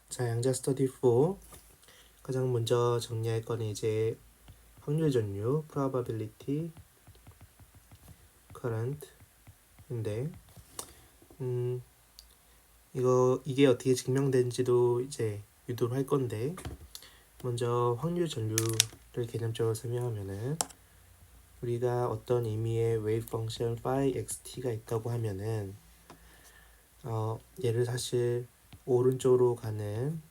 자, 양자 스터디 4 가장 먼저 정리할 거는 이제 확률 전류, probability, current인데, 이게 어떻게 증명된지도 이제 유도를 할 건데, 먼저 확률 전류를 개념적으로 설명하면은 우리가 어떤 의미의 웨이브 펑션 phi xt가 있다고 하면은 얘를 사실 오른쪽으로 가는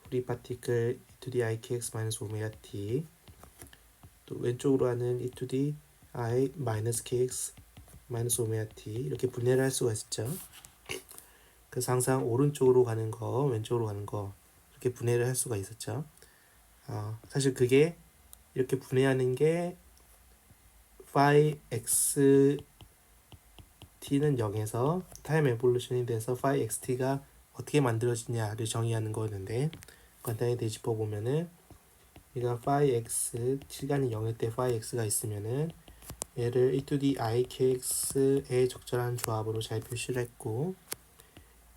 프리 파티클 e to the i kx 마이너스 오메가 t, 또 왼쪽으로 하는 e to the i 마이너스 kx 마이너스 오메가 t 이렇게 분해를 할 수가 있죠. 그래서 항상 오른쪽으로 가는 거, 왼쪽으로 가는 거 이렇게 분해를 할 수가 있었죠. 사실 그게 이렇게 분해하는 게 phi x t는 0에서 타임 에볼루션이 돼서 phi xt가 어떻게 만들어지냐를 정의하는 거였는데, 간단히 되짚어 보면은 우리가 phi x 시간이 0일 때 phi x가 있으면은 얘를 e to the i kx의 적절한 조합으로 잘 표시를 했고,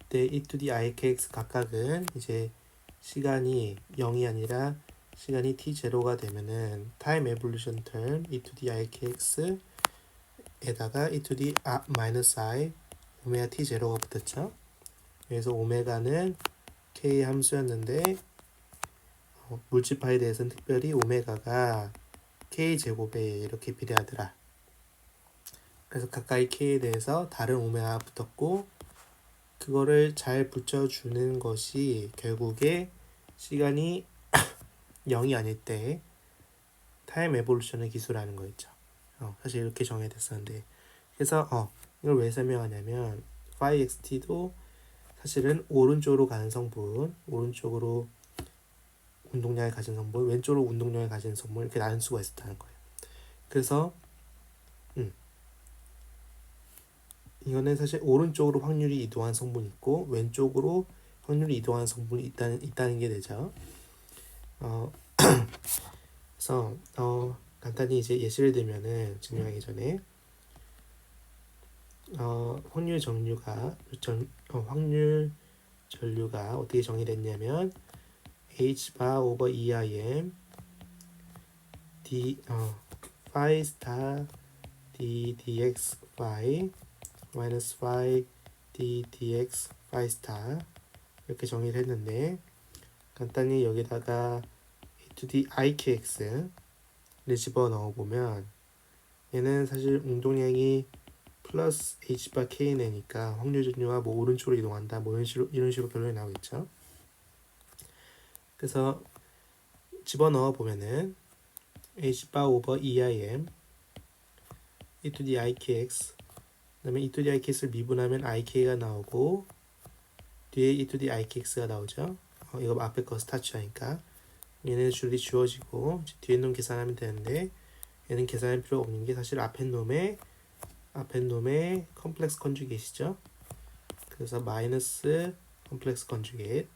이때 e to the i kx 각각은 이제 시간이 0이 아니라 시간이 t0가 되면은 타임 에볼루션 term e to the i kx 에다가 e to the minus i 오메가 t0가 붙었죠. 그래서 오메가는 k 함수였는데 물질파에 대해서는 특별히 오메가가 k 제곱에 이렇게 비례하더라. 그래서 가까이 k에 대해서 다른 오메가가 붙었고, 그거를 잘 붙여주는 것이 결국에 시간이 0이 아닐 때 타임 에볼루션을 기술하는 거였죠. 사실 이렇게 정의됐었는데, 그래서 이걸 왜 설명하냐면 phi xt도 사실은 오른쪽으로 가는 성분, 오른쪽으로 운동량을 가진 성분, 왼쪽으로 운동량을 가진 성분 이렇게 나눌 수가 있었다는 거예요. 그래서 이거는 사실 오른쪽으로 확률이 이동한 성분이 있고 왼쪽으로 확률이 이동한 성분이 있다는 게 되죠. 그래서 간단히 이제 예시를 들면은 증명하기 전에 확률 전류가 어떻게 정의됐냐면 h 바 오버 EIM d phi star d dx phi 마이너스 phi d dx phi star 이렇게 정의를 했는데, 간단히 여기다가 e to the i kx를 집어넣어 보면 얘는 사실 운동량이 플러스 h 바 k내니까 확률 전류가 뭐 오른쪽으로 이동한다 뭐 이런 식으로 결론이 나오겠죠. 그래서 집어넣어 보면은 h 바 오버 EIM e to the i kx, 그다음에 e to the i kx를 미분하면 ik가 나오고 뒤에 e to the i kx가 나오죠. 이거 앞에 거 스타츠하니까 얘네 줄이 지워지고 뒤에 놈 계산하면 되는데, 얘는 계산할 필요 없는 게 사실 앞에 놈의 컴플렉스 컨주게이트죠. 그래서 마이너스 컴플렉스 컨주게이트.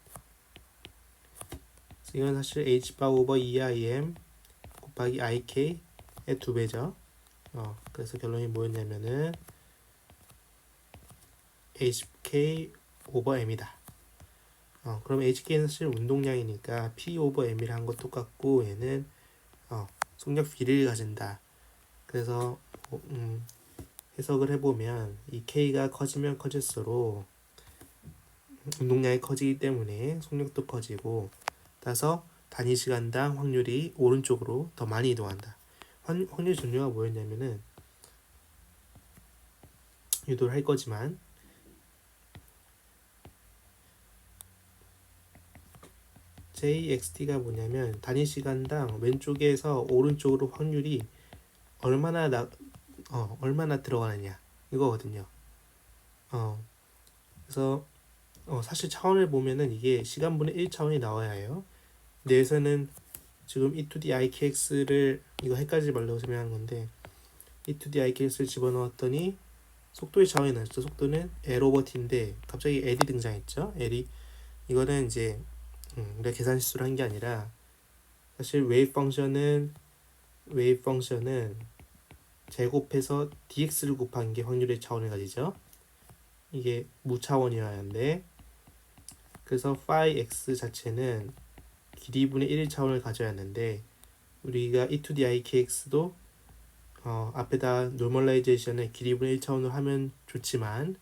이건 사실 h 바 오버 EIM 곱하기 ik의 2배죠. 그래서 결론이 뭐였냐면은 hk 오버 m이다. 그럼 hk는 사실 운동량이니까 p 오버 m이랑 것 똑같고, 얘는 속력 비례를 가진다. 그래서 해석을 해보면 이 k가 커지면 커질수록 운동량이 커지기 때문에 속력도 커지고, 따라서 단위 시간당 확률이 오른쪽으로 더 많이 이동한다. 확률 전류가 뭐였냐면은 유도를 할 거지만 JXT가 뭐냐면 단위 시간당 왼쪽에서 오른쪽으로 확률이 얼마나 들어가느냐 이거거든요. 그래서 사실 차원을 보면은 이게 시간분의 1차원이 나와야 해요. 근데 여기서는 지금 e to the i kx를 이거 헷갈리지 말라고 설명하는 건데, e to the i kx를 집어넣었더니 속도의 차원이 나왔죠. 속도는 L 오버 T인데 갑자기 L이 등장했죠. L이 이거는 이제 우리가 계산 실수를 한 게 아니라 사실 웨이브 펑션은 제곱해서 dx를 곱한 게 확률의 차원을 가지죠. 이게 무차원이어야 하는데 그래서 phi x 자체는 길이분의 1차원을 가져야 하는데 우리가 e2di_kx도 앞에다 노멀라이제이션을 길이분의 1차원으로 하면 좋지만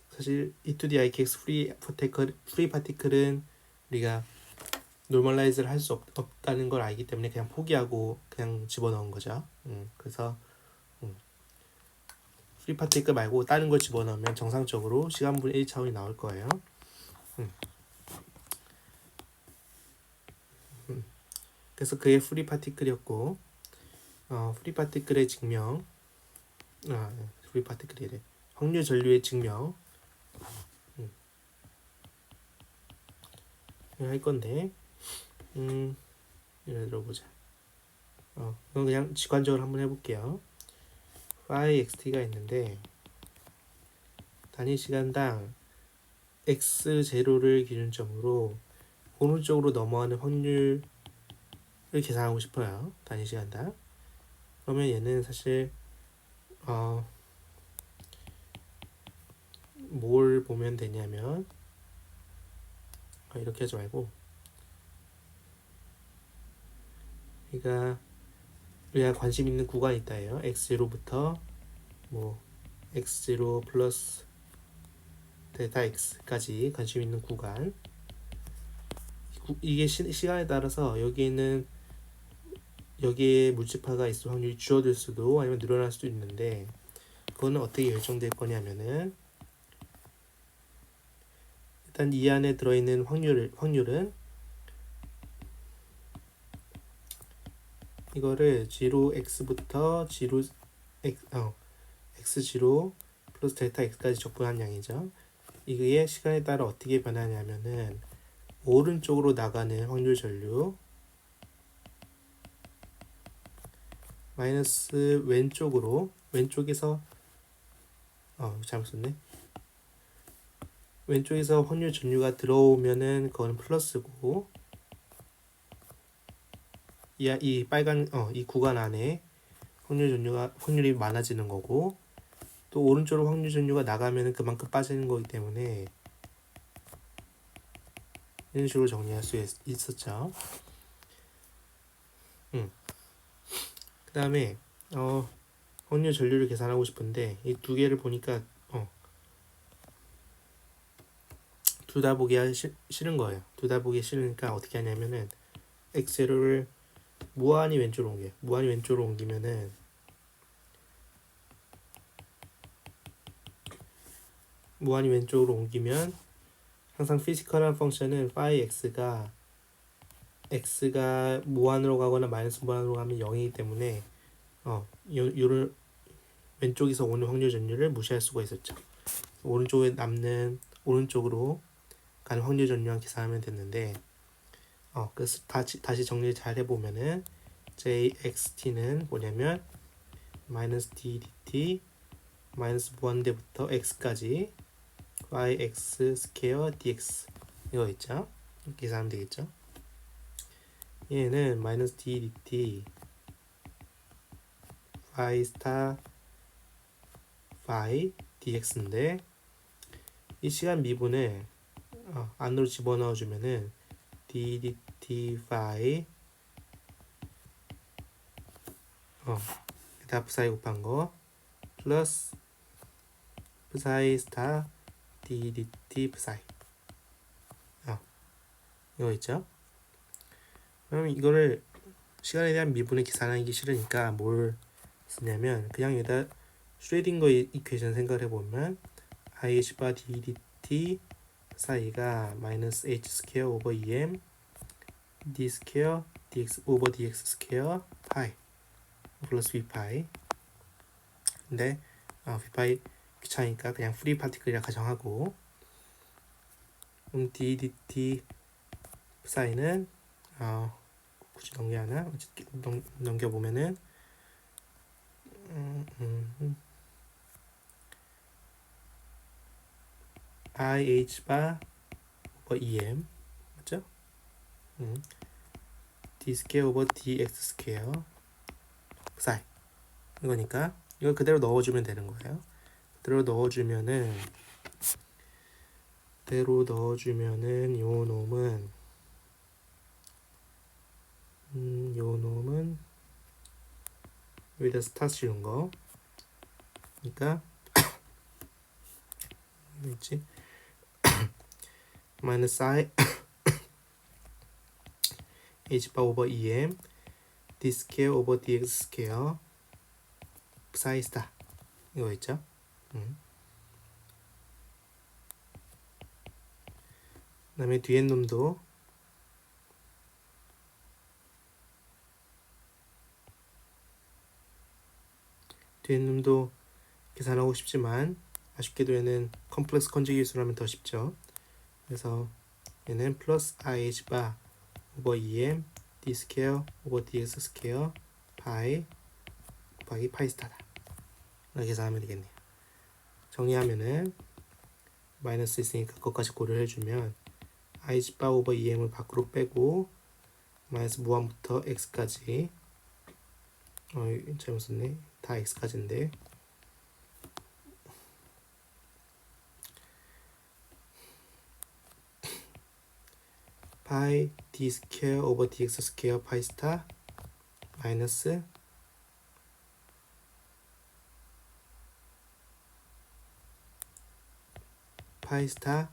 사실 e2di_kx 프리 파티클은 우리가 노멀라이즈를 할 수 없다는 걸 알기 때문에 그냥 포기하고 그냥 집어넣은 거죠. 그래서 프리 파티클 말고 다른 걸 집어넣으면 정상적으로 시간분의 1차원이 나올 거예요. 그래서 그게 프리 파티클이었고 프리 파티클의 증명 프리 파티클이래 확률 전류의 증명 할 건데 예를 들어보자. 이건 그냥 직관적으로 한번 해볼게요. phi xt가 있는데 단위 시간당 x0를 기준점으로 오른쪽으로 넘어가는 확률을 계산하고 싶어요. 단위 시간당. 그러면 얘는 사실 뭘 보면 되냐면 이렇게 하지 말고 그러니까 우리가 관심 있는 구간이 있다 해요. x0부터 뭐 x0 플러스 델타 x까지 관심 있는 구간. 이게 시간에 따라서 여기에 물집화가 있을 확률이 줄어들 수도 아니면 늘어날 수도 있는데 그거는 어떻게 결정될 거냐면은 일단 이 안에 들어있는 확률은 이거를 0x부터 x0 플러스 델타 x까지 적분한 양이죠. 이게 시간에 따라 어떻게 변하냐면은 오른쪽으로 나가는 확률 전류 마이너스 왼쪽에서 잘못 썼네. 왼쪽에서 확률 전류가 들어오면은 그건 플러스고 이 빨간 이 구간 안에 확률이 많아지는 거고 또 오른쪽으로 확률 전류가 나가면은 그만큼 빠지는 거기 때문에 이런 식으로 정리할 수 있었죠. 그 다음에 확률 전류를 계산하고 싶은데 이 두 개를 보니까 둘 다 보기 싫은 거예요. 둘 다 보기 싫으니까 어떻게 하냐면은 x0를 무한히 왼쪽으로 옮겨요. 무한히 왼쪽으로 옮기면은 항상 피지컬한 펑션은 phi x가 무한으로 가거나 마이너스 무한으로 가면 0이기 때문에 요런 왼쪽에서 오는 확률 전류를 무시할 수가 있었죠. 오른쪽으로 가는 확률 전류만 계산하면 됐는데 그래서 다시 정리를 잘 해보면은 jxt는 뭐냐면 마이너스 d dt 마이너스 무한대부터 x까지 yx 스퀘어 dx 이거 있죠. 이렇게 계산하면 되겠죠. 얘는 마이너스 d dt y 스타 phi dx인데 이 시간 미분을 안으로 집어넣어 주면은 d dt phi 다 psi 곱한 거 플러스 psi 스타 d dt psi 이거 있죠. 그럼 이거를 시간에 대한 미분을 계산하기 싫으니까 뭘 쓰냐면 그냥 여기다 슈레딩거 이퀘이션 생각을 해보면 IH 바 DDT 사이가 마이너스 H 스퀘어 오버 EM D 스퀘어 DX 오버 DX 스퀘어 파이 플러스 V 파이. 근데 V 파이 귀찮으니까 그냥 프리 파티클이라 가정하고 DDT 사이는 굳이 넘겨하나? 넘겨보면은 IH 바 오버 EM 맞죠? D 스퀘어 오버 DX 스퀘어 사이 이거니까 이걸 그대로 넣어주면 되는 거예요. 그대로 넣어주면은 대로 넣어주면은 요 놈은 여기다 스타 씌운 거. 그러니까 있지? 마이너스 I h바 오버 em d 스퀘어 오버 dx 스퀘어 사이 스타 이거 있죠? 그 다음에 뒤에 놈도 계산하고 싶지만 아쉽게도 얘는 컴플렉스 컨주게이트로 하면 더 쉽죠. 그래서 얘는 플러스 IH 바 오버 EM D 스퀘어 오버 DX 스퀘어 파이 곱하기 파이 스타다. 이렇게 계산하면 되겠네요. 정리하면은 마이너스 있으니까 그것까지 고려를 해주면 IH 바 오버 EM을 밖으로 빼고 마이너스 무한부터 X까지 잘못 썼네. 다 X까지인데 파이 D 스퀘어 오버 DX 스퀘어 파이 스타 마이너스 파이 스타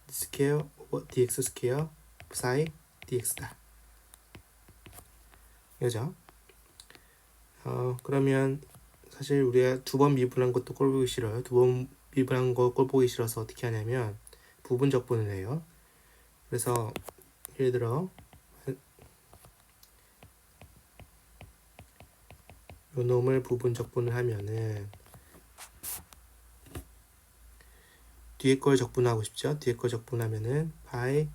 D 스퀘어 오버 DX 스퀘어 사이 DX다. 이거죠. 그러면 사실 우리가 두 번 미분한 것도 꼴 보기 싫어요. 두 번 미분한 거 꼴 보기 싫어서 어떻게 하냐면 부분 적분을 해요. 그래서 예를 들어 요 놈을 부분 적분을 하면은 뒤에 걸 적분하고 싶죠. 뒤에 걸 적분하면은 파이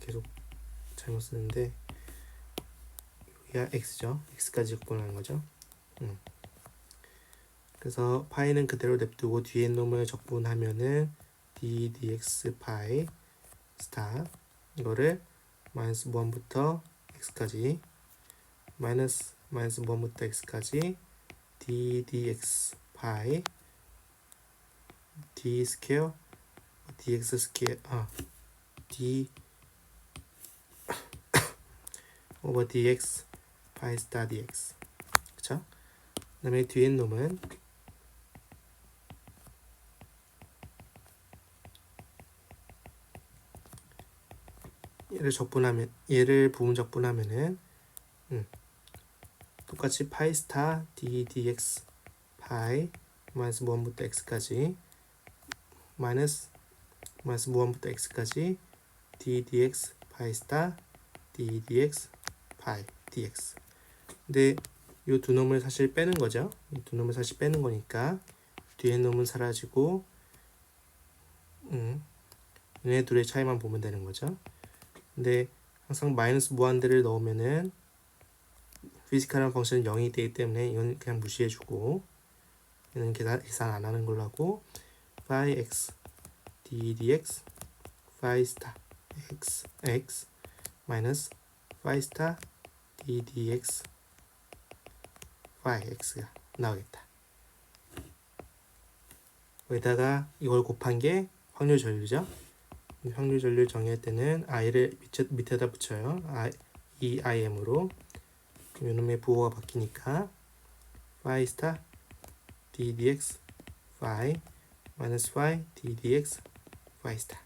계속 잘못 쓰는데 여기가 x죠. x까지 적분하는 거죠. 그래서 파이는 그대로 냅두고 뒤에 놈을 적분하면은 d dx 파이 스타 이거를 마이너스 무한부터 x까지 마이너스 무한부터 x까지 d dx 파이 d 스퀘어 dx 스퀘어 d 오버 dx 파이 스타 dx 그쵸? 그 다음에 뒤에 놈은 얘를 부분 적분하면은 똑같이 파이 스타 d dx 파이 마이너스 무한부터 x까지 마이너스 무한부터 x까지 d dx 파이 스타 d dx 파이 dx. 근데 이 두 놈을 사실 빼는 거죠. 이 두 놈을 사실 빼는 거니까 뒤에 놈은 사라지고 얘네 둘의 차이만 보면 되는 거죠. 근데 항상 마이너스 무한대를 넣으면은 피지컬한 펑션은 0이 되기 때문에 이건 그냥 무시해주고 얘는 계산 안 하는 걸로 하고 phi x d dx phi 스타 x 마이너스 phi 스타 d dx phi x가 나오겠다. 여기다가 이걸 곱한 게 확률 전류죠. 확률 전류 정의할 때는 i를 밑에다 붙여요. 이 im으로 요놈의 부호가 바뀌니까 phi 스타 d dx phi 마이너스 phi d dx phi 스타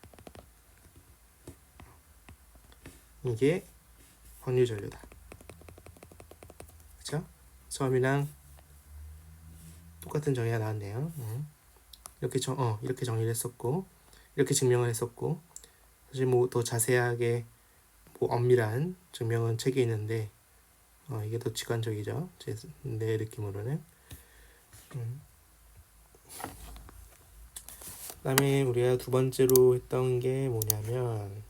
이게 확률 전류다. 그쵸? 처음이랑 똑같은 정의가 나왔네요. 이렇게 정리를 했었고 이렇게 증명을 했었고 사실 뭐 더 자세하게 뭐 엄밀한 증명은 책에 있는데 이게 더 직관적이죠. 내 느낌으로는. 그다음에 우리가 두 번째로 했던 게 뭐냐면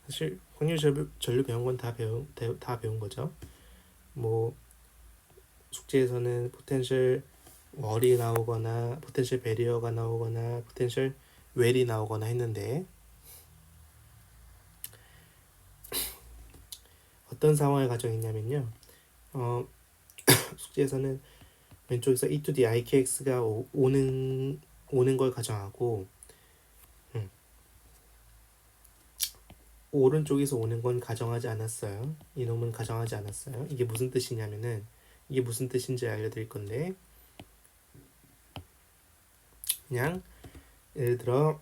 사실 확률 전류 배운 건 다 배운 거죠. 뭐 숙제에서는 포텐셜 월이 나오거나 포텐셜 베리어가 나오거나 포텐셜 웰이 나오거나 했는데 어떤 상황을 가정했냐면요. 숙제에서는 왼쪽에서 e to the ikx가 오는 걸 가정하고 오른쪽에서 오는 건 가정하지 않았어요. 이놈은 가정하지 않았어요. 이게 무슨 뜻이냐면은 이게 무슨 뜻인지 알려드릴 건데 그냥 예를 들어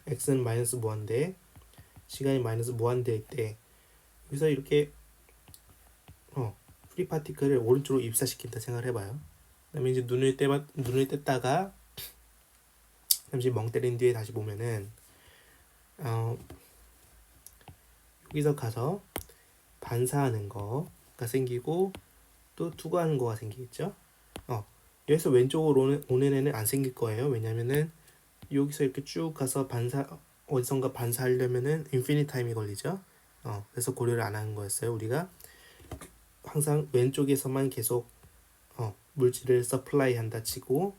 x는 마이너스 무한대 시간이 마이너스 무한대일 때 여기서 이렇게 프리 파티클을 오른쪽으로 입사시킨다 생각을 해봐요. 그다음에 이제 눈을 뗐다가 잠시 멍 때린 뒤에 다시 보면은 여기서 가서 반사하는 거가 생기고 또 투과하는 거가 생기겠죠. 여기서 왼쪽으로 오는 애는 안 생길 거예요. 왜냐면은 여기서 이렇게 쭉 가서 어디선가 반사하려면은 인피니트 타임이 걸리죠. 그래서 고려를 안 하는 거였어요. 우리가 항상 왼쪽에서만 계속 물질을 서플라이 한다 치고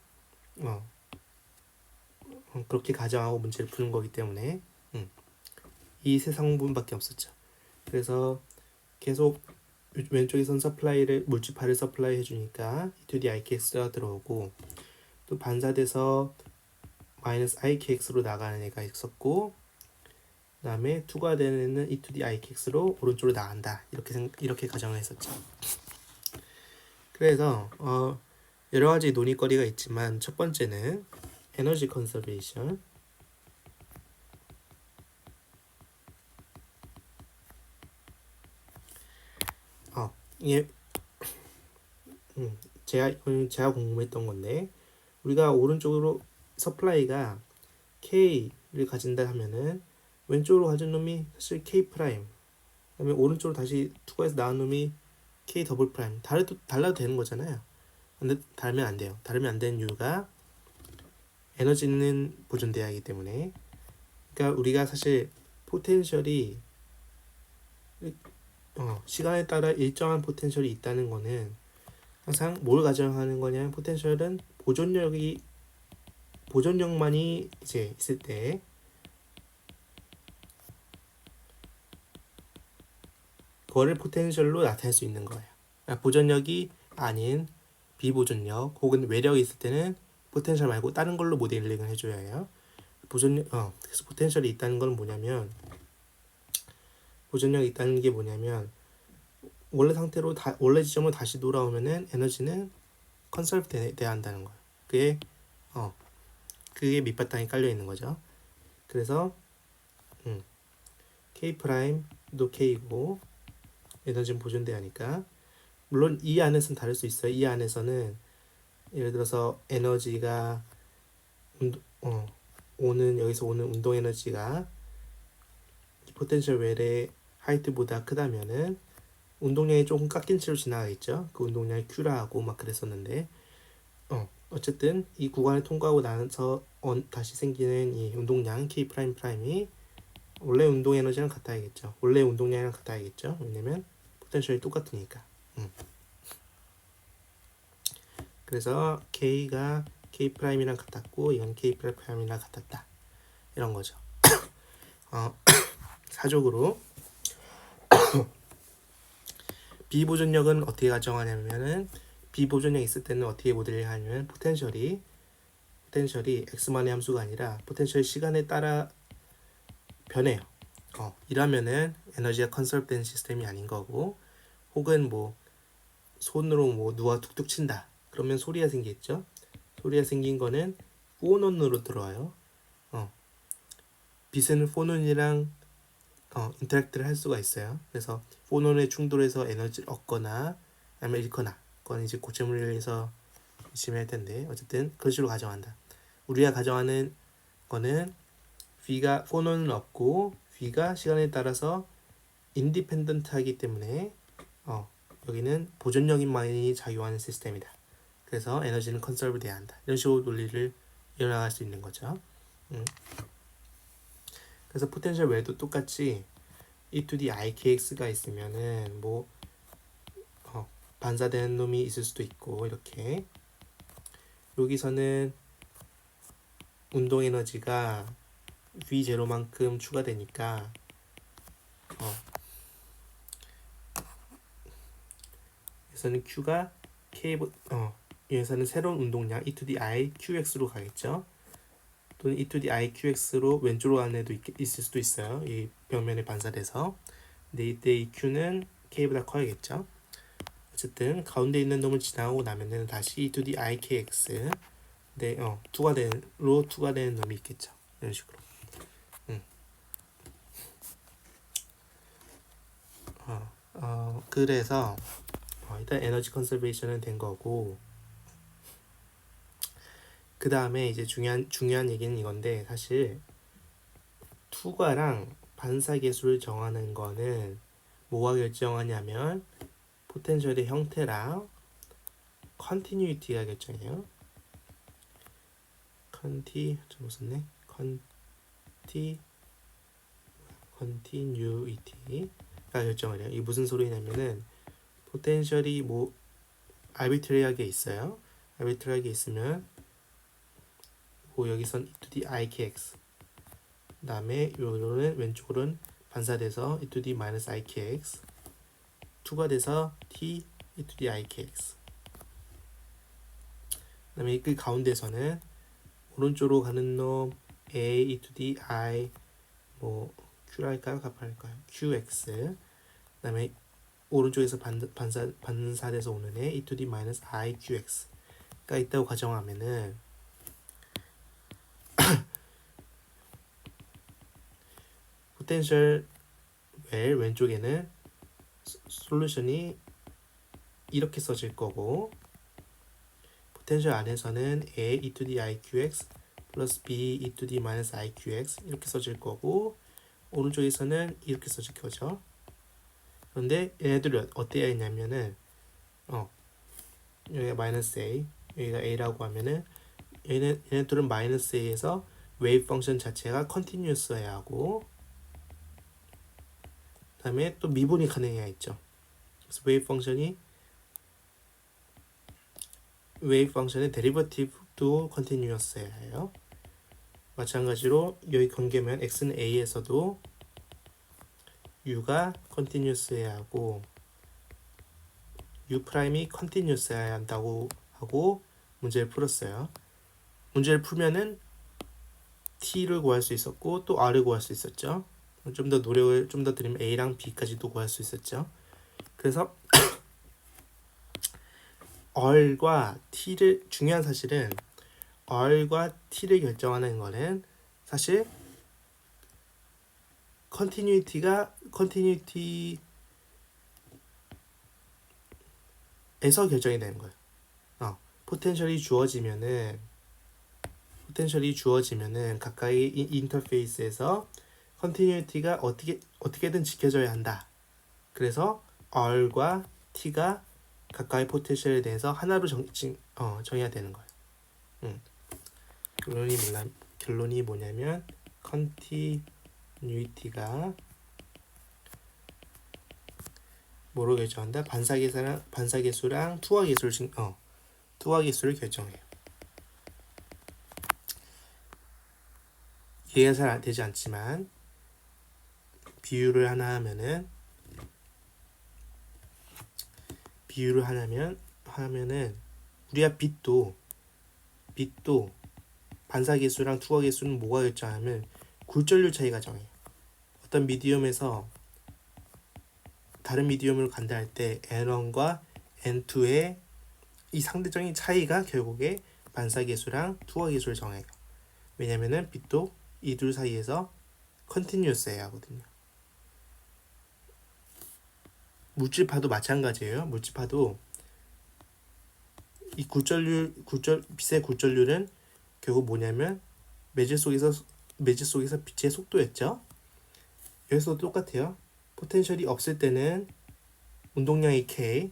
그렇게 가정하고 문제를 푸는 거기 때문에 이 세 성분밖에 없었죠. 그래서 계속 왼쪽에선 물질파를 서플라이 해주니까 e2d ikx가 들어오고 또 반사돼서 마이너스 ikx로 나가는 애가 있었고 그 다음에 투과되는 애는 e2d ikx로 오른쪽으로 나간다 이렇게 가정을 했었죠. 그래서 여러 가지 논의거리가 있지만 첫 번째는 에너지 컨서베이션. 이게 제가 궁금했던 건데 우리가 오른쪽으로 서플라이가 K를 가진다 하면은 왼쪽으로 가진 놈이 사실 K 프라임 그다음에 오른쪽으로 다시 투과해서 나온 놈이 K 더블 프라임 달라도 되는 거잖아요. 근데 다르면 안 돼요. 다르면 안 되는 이유가 에너지는 보존돼야 하기 때문에 그러니까 우리가 사실 포텐셜이 시간에 따라 일정한 포텐셜이 있다는 거는 항상 뭘 가정하는 거냐면 포텐셜은 보존력만이 이제 있을 때 그거를 포텐셜로 나타낼 수 있는 거예요. 그러니까 보존력이 아닌 비보존력 혹은 외력이 있을 때는 포텐셜 말고 다른 걸로 모델링을 해줘야 해요. 그래서 포텐셜이 있다는 건 뭐냐면 보존력이 있다는 게 뭐냐면 원래 상태로 원래 지점으로 다시 돌아오면은 에너지는 컨설브 돼야 한다는 거예요. 그게 밑바탕에 깔려 있는 거죠. 그래서 K 프라임도 K고 에너지는 보존돼야 하니까 물론 이 안에서는 다를 수 있어요. 이 안에서는 예를 들어서 에너지가 여기서 오는 운동 에너지가 포텐셜 웰의 하이트보다 크다면은 운동량이 조금 깎인 채로 지나가겠죠. 그 운동량이 Q라 하고 막 그랬었는데 어쨌든 이 구간을 통과하고 나서 다시 생기는 이 운동량 K 프라임이 원래 운동 에너지랑 같아야겠죠. 원래 운동량이랑 같아야겠죠. 왜냐면 포텐셜이 똑같으니까. 그래서 K가 K 프라임이랑 같았고 이건 K 프라임이랑 같았다. 이런 거죠. 사적으로 비보존력은 어떻게 가정하냐면은 비보존력 있을 때는 어떻게 모델링 하냐면 포텐셜이 x만의 함수가 아니라 포텐셜 시간에 따라 변해요. 이러면은 에너지가 컨설브된 시스템이 아닌 거고 혹은 뭐 손으로 누가 툭툭 친다. 그러면 소리가 생기겠죠. 소리가 생긴 거는 포논으로 들어와요. 빛은 포논이랑 인터랙트를 할 수가 있어요. 그래서 포논의 충돌에서 에너지를 얻거나 아니면 잃거나 그건 이제 고체물에 의해서 조심해야 할 텐데 어쨌든 그런 식으로 가정한다. 우리가 가정하는 거는 V가 포논은 없고 V가 시간에 따라서 인디펜던트하기 때문에 여기는 보존력만이 작용하는 시스템이다. 그래서 에너지는 컨설브 돼야 한다. 이런 식으로 논리를 이어나갈 수 있는 거죠. 그래서 포텐셜 외에도 똑같이 e2d ikx가 있으면은 반사되는 놈이 있을 수도 있고 이렇게 여기서는 운동 에너지가 v0만큼 추가되니까 여기서는 q가 여기서는 새로운 운동량 e to the i qx로 가겠죠. 또는 e to the i qx로 왼쪽으로 가는 애도 있을 수도 있어요. 이 벽면에 반사돼서. 근데 이때 이 q는 k보다 커야겠죠. 어쨌든 가운데 있는 놈을 지나고 나면은 다시 e to the i kx 네, 투가 되는 놈이 있겠죠. 이런 식으로. 그래서 일단 에너지 컨servation은 된 거고, 그 다음에 이제 중요한 얘기는 이건데, 사실 투과랑 반사계수를 정하는 거는 뭐가 결정하냐면 포텐셜의 형태랑 컨티뉴이티가 결정해요. 컨티뉴이티가 결정을 해요. 이게 무슨 소리냐면은 포텐셜이 뭐 아비트리하게 있어요. 아비트리하게 있으면 뭐 여기선 e to the i kx, 그 다음에 요거는 왼쪽으로는 반사돼서 e to the minus i kx, 투가 돼서 t e to the i kx, 그 다음에 그 가운데서는 오른쪽으로 가는 놈 a e to the i 뭐 q랄까요? 값할까요? qx, 그 다음에 오른쪽에서 반사돼서 오는 애 e to the minus i qx가 있다고 가정하면은 포텐셜 왼쪽에는 솔루션이 이렇게 써질 거고, 포텐셜 안에서는 a e to the i qx 플러스 b e to the minus i qx 이렇게 써질 거고, 오른쪽에서는 이렇게 써질 거죠. 그런데 얘네들이 어떻게 했냐면은 여기가 마이너스 a, 여기가 a라고 하면은 얘네들은 마이너스 a에서 웨이브 펑션 자체가 컨티뉴어스해야 하고, 그 다음에 또 미분이 가능해야 했죠. 그래서 웨이브 펑션의 데리버티브도 컨티뉴어스해야 해요. 마찬가지로 여기 관계면 x는 a에서도 u가 컨티뉴어스해야 하고 u 프라임이 컨티뉴어스해야 한다고 하고 문제를 풀었어요. 문제를 풀면은 t를 구할 수 있었고 또 r을 구할 수 있었죠. 좀 더 노력을 좀 더 들이면 a랑 b까지도 구할 수 있었죠. 그래서 r과 t를, 중요한 사실은 r과 t를 결정하는 거는 사실 컨티뉴이티에서 결정이 되는 거예요. 포텐셜이 주어지면은 가까이 인터페이스에서 컨티뉴이티가 어떻게든 지켜져야 한다. 그래서 r과 t가 가까이 포텐셜에 대해서 하나로 정해야 되는 거예요. 결론이 뭐냐면 컨티뉴이티가 뭐로 결정한다? 반사계수랑 투하계수를 결정해요. 이해가 잘 되지 않지만 비유를 하면은 우리가 빛도 반사계수랑 투하계수는 뭐가 결정하면 굴절률 차이가 정해요. 어떤 미디움에서 다른 미디움으로 간다 할 때 N1과 N2의 이 상대적인 차이가 결국에 반사계수랑 투하계수를 정해요. 왜냐면은 빛도 이 둘 사이에서 컨티뉴어스해야 하거든요. 물질파도 마찬가지예요. 물질파도 이 빛의 굴절률은 결국 뭐냐면 매질 속에서 빛의 속도였죠. 여기서도 똑같아요. 포텐셜이 없을 때는 운동량이 k,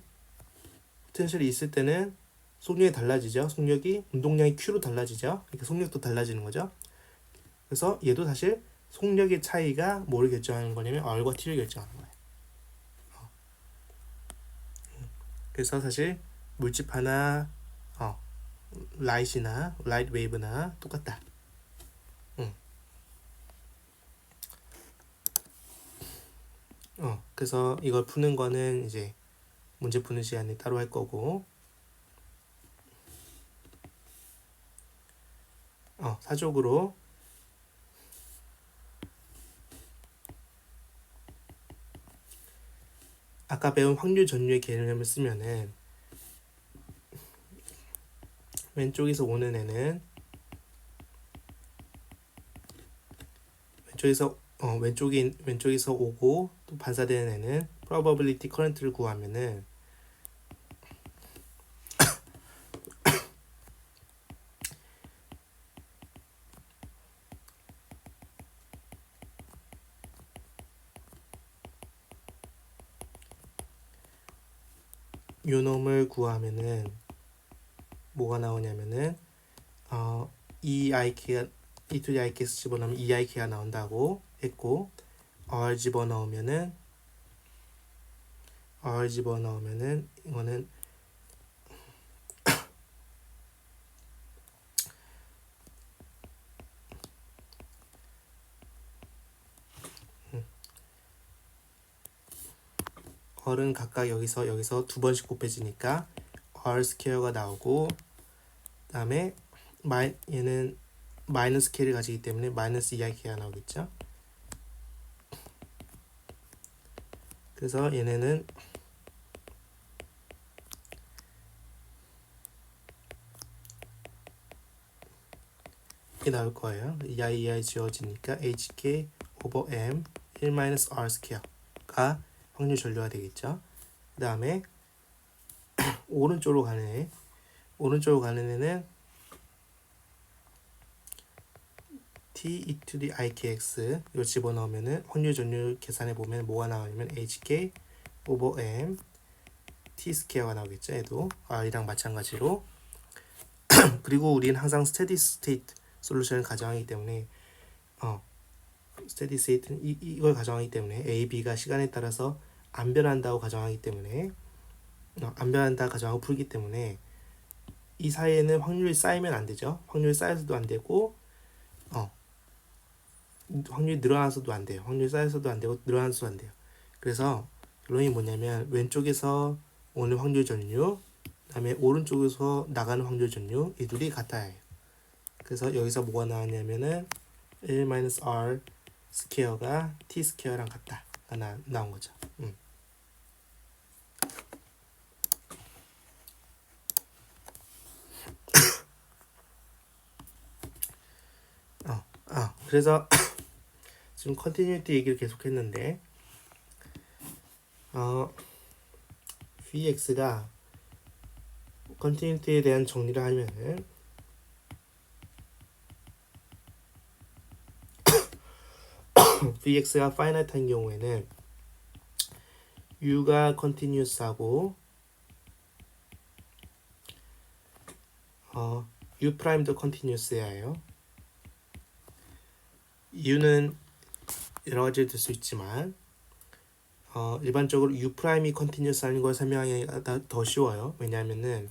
포텐셜이 있을 때는 속력이 달라지죠. 속력이 운동량이 q로 달라지죠. 그러니까 속력도 달라지는 거죠. 그래서 얘도 사실 속력의 차이가 뭐를 결정하는 거냐면 r과 t를 결정하는 거예요. 그래서 사실 물집하나 라이트 웨이브나 똑같다. 그래서 이걸 푸는 거는 이제 문제 푸는 시간에 따로 할 거고, 사족으로 아까 배운 확률 전류의 개념을 쓰면은 왼쪽에서 오는 애는 왼쪽에서 오고 또 반사되는 애는 probability current를 구하면은 요 놈을 구하면은 뭐가 나오냐면은 EIK가 e to the IKX 집어넣으면 EIK가 나온다고 했고 R 집어넣으면은 이거는 R은 각각 여기서 두 번씩 곱해지니까 R 스퀘어가 나오고 그다음에 얘는 마이너스 K를 가지기 때문에 마이너스 EIK가 나오겠죠. 그래서 얘네는 이렇게 나올 거예요. EI 지워지니까 HK over M 1-R 스퀘어가 확률 전류가 되겠죠. 그 다음에 오른쪽으로 가는 애는 T e to the IKX 이거 집어넣으면은 확률 전류 계산해 보면 뭐가 나오냐면 HK over M T 스퀘어가 나오겠죠. 얘도 R이랑 마찬가지로 그리고 우리는 항상 스테디 스테이트 솔루션을 가정하기 때문에 스테디 스테이트는 이걸 가정하기 때문에 A, B가 시간에 따라서 안 변한다고 가정하기 때문에 안 변한다 가정하고 풀기 때문에 이 사이에는 확률이 쌓이면 안 되죠. 확률이 쌓여서도 안 되고 확률이 늘어나서도 안 돼요. 확률이 쌓여서도 안 되고 늘어나서도 안 돼요. 그래서 결론이 뭐냐면 왼쪽에서 오는 확률 전류 그다음에 오른쪽에서 나가는 확률 전류 이 둘이 같아야 해요. 그래서 여기서 뭐가 나왔냐면은 1-R 스퀘어가 T 스퀘어랑 같다가 나온 거죠. 그래서 지금 컨티뉴티 얘기를 계속했는데 Vx가 컨티뉴티에 대한 정리를 하면은 Vx가 파이나이트한 경우에는 U가 컨티뉴스하고 U 프라임도 컨티뉴스해야 해요. U는 여러 가지 될 수 있지만 일반적으로 U 프라임이 컨티뉴스하는 걸 설명하기가 더 쉬워요. 왜냐하면은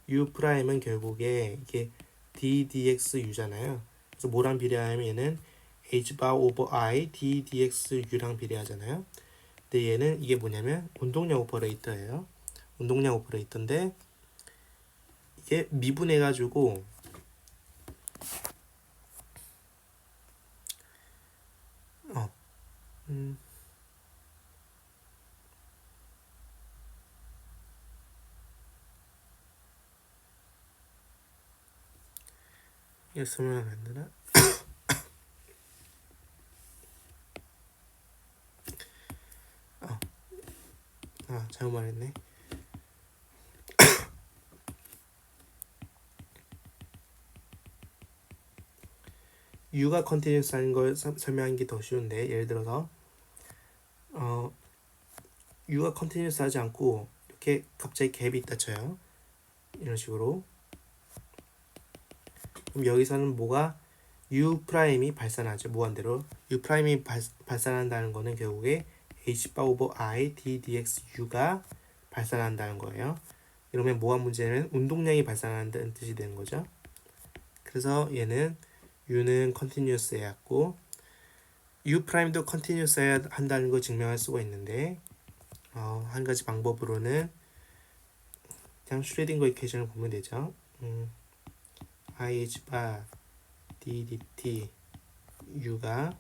U 프라임은 결국에 이게 d dx u잖아요. 그래서 뭐랑 비례하면 얘는 h bar over I d dx u랑 비례하잖아요. 근데 얘는 이게 뭐냐면 운동량 오퍼레이터예요. 운동량 오퍼레이터인데 이게 미분해가지고 이거 설명하면 안 되나? 잘못 말했네. U가 컨티뉴스한 걸 설명하는 게 더 쉬운데 예를 들어서 U가 컨티뉴스하지 않고 이렇게 갑자기 갭이 있다 쳐요. 이런 식으로. 그럼 여기서는 뭐가 U 프라임이 발산하죠. 무한대로 U 프라임이 발산한다는 거는 결국에 H 바 오버 I d dx U가 발산한다는 거예요. 이러면 모한 문제는 운동량이 발산한다는 뜻이 되는 거죠. 그래서 얘는 U는 컨티뉴스해야 하고 U 프라임도 컨티뉴스해야 한다는 걸 증명할 수가 있는데 한 가지 방법으로는 그냥 슈레딩거 이퀘이션을 보면 되죠. IH 바 d dt u가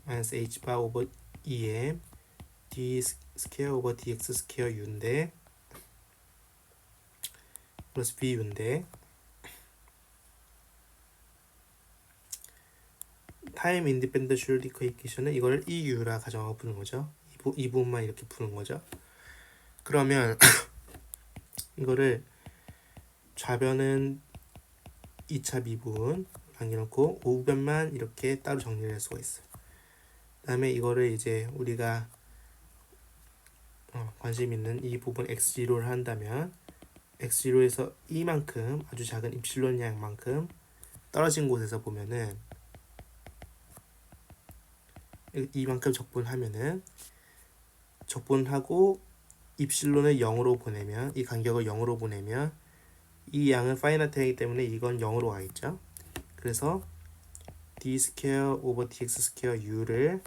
마이너스 h 바 오버 2m d 스퀘어 오버 dx 스퀘어 u인데 플러스 b u인데 타임 인디펜던트 슈리커 이퀘이션은 이걸 이 u라 가정하고 푸는 거죠. 이 부분만 이렇게 푸는 거죠. 그러면 이거를 좌변은 2차 미분 남겨놓고 우변만 이렇게 따로 정리를 할 수가 있어요. 그 다음에 이거를 이제 우리가 관심 있는 이 부분 x0를 한다면 x0에서 이만큼 아주 작은 입실론 양만큼 떨어진 곳에서 보면은 이만큼 적분하면은 적분하고 입실론을 0으로 보내면 이 간격을 0으로 보내면 이 양은 파이나트이기 때문에 이건 0으로 가겠죠. 그래서 d 스퀘어 오버 dx 스퀘어 u를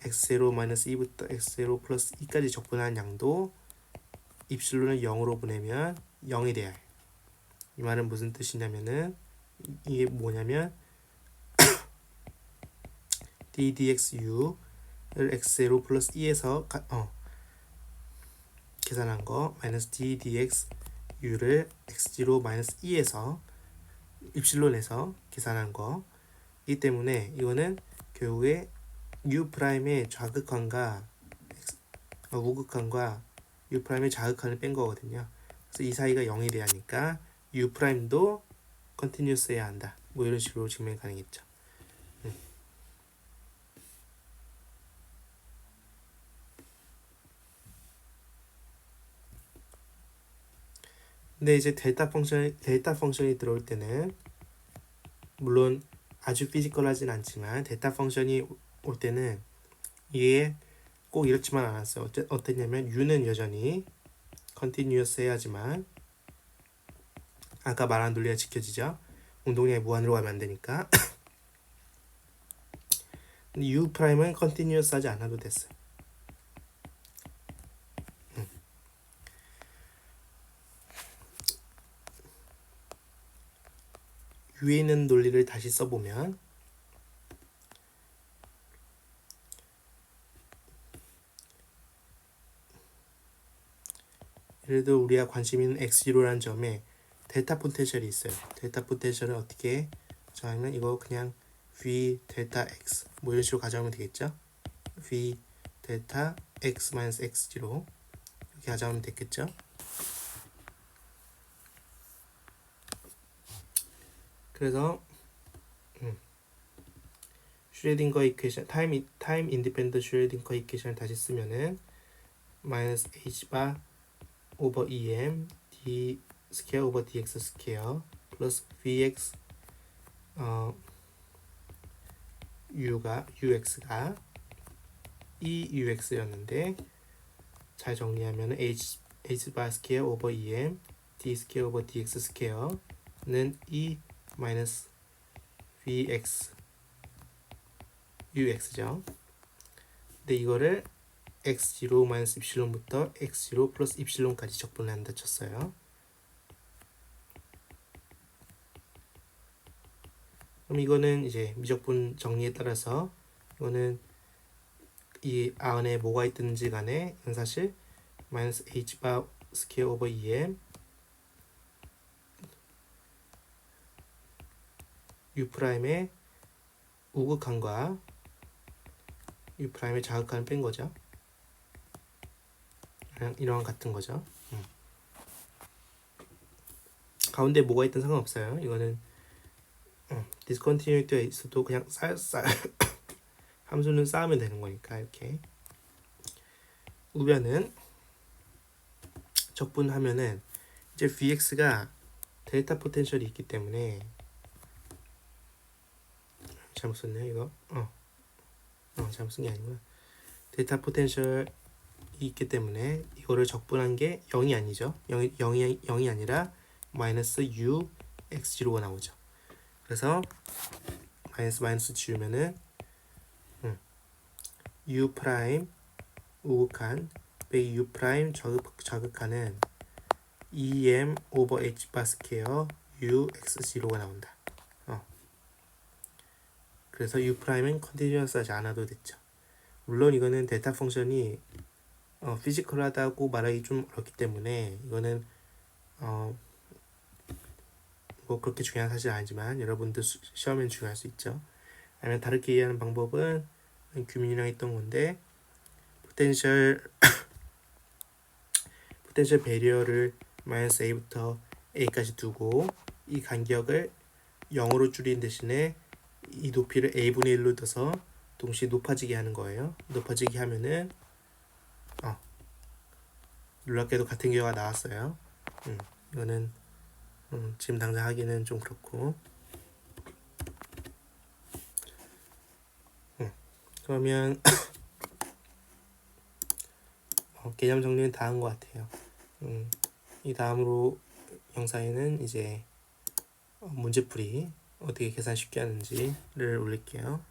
x0 마이너스 2부터 x0 플러스 2까지 적분한 양도 입실론을 0으로 보내면 0이 돼야 해요. 이 말은 무슨 뜻이냐면은 이게 뭐냐면 d dxu를 x0 플러스 2에서 계산한 거 마이너스 d dxu를 x0 마이너스 2에서 입실론에서 계산한 거이기 때문에 이거는 결국에 u'의 좌극한과 우극한과 u'의 자극한을 뺀 거거든요. 그래서 이 사이가 0이 돼야 하니까 u'도 컨티뉴스해야 한다. 뭐 이런 식으로 증명이 가능했죠. 근데 이제 델타 펑션이 들어올 때는 물론 아주 피지컬하진 않지만 델타 펑션이 올 때는 이게 꼭 이렇지만 않았어요. 어땠냐면 u는 여전히 컨티뉴어스 해야지만 아까 말한 논리가 지켜지죠. 운동량이 무한으로 가면 안 되니까. 근데 u'은 컨티뉴어스 하지 않아도 됐어요. 위에 있는 논리를 다시 써보면 예를 들어 우리가 관심 있는 x0라는 점에 델타 포텐셜이 있어요. 델타 포텐셜을 어떻게 정하면 이거 그냥 v 델타 x 뭐 이런 식으로 가져오면 되겠죠. v 델타 x 마이너스 x0 이렇게 가져오면 되겠죠. 그래서 슈레딩거 이퀘이션 타임 인디펜던트 슈레딩거 이퀘이션을 다시 쓰면은 마이너스 h 바 오버 2m d 스퀘어 오버 dx 스퀘어 플러스 vx ux가 ux였는데 잘 정리하면 h 바 스퀘어 오버 2m d 스퀘어 오버 dx 스퀘어는 마이너스 vx ux죠. 근데 이거를 x0 마이너스 입실론부터 x0 플러스 입실론까지 적분한다 쳤어요. 그럼 이거는 이제 미적분 정리에 따라서 이거는 이 안에 뭐가 있든지 간에 이건 사실 마이너스 h 바 스퀘어 오버 2m u'의 우극한과 u'의 자극한을 뺀 거죠. 그냥 이런 같은 거죠. 가운데 뭐가 있든 상관없어요. 이거는 디스컨티뉴티가 있어도 그냥 함수는 쌓으면 되는 거니까 이렇게 우변은 적분하면은 이제 vx가 델타 포텐셜이 있기 때문에 잘못 썼네요 이거. 잘못 쓴 게 아니구나. 델타 포텐셜이 있기 때문에 이거를 적분한 게 0이 아니죠. 0이 아니라 마이너스 u x0가 나오죠. 그래서 마이너스 지우면은 u 프라임 우극한 빼기 u 프라임 자극하는 2m 오버 h 바 스퀘어 u x0가 나온다. 그래서 u'은 컨티뉴어스하지 않아도 됐죠. 물론 이거는 델타 펑션이 피지컬하다고 말하기 좀 어렵기 때문에 이거는 뭐 그렇게 중요한 사실 아니지만 여러분들 시험엔 중요할 수 있죠. 아니면 다르게 이해하는 방법은 규민이랑 했던 건데 포텐셜 배리어를 마이너스 a부터 a까지 두고 이 간격을 0으로 줄인 대신에 이 높이를 a분의 1로 둬서 동시에 높아지게 하는 거예요. 높아지게 하면은 놀랍게도 같은 결과가 나왔어요. 이거는 지금 당장 하기는 좀 그렇고. 그러면 개념 정리는 다 한 것 같아요. 이 다음으로 영상에는 이제 문제풀이 어떻게 계산 쉽게 하는지를 올릴게요.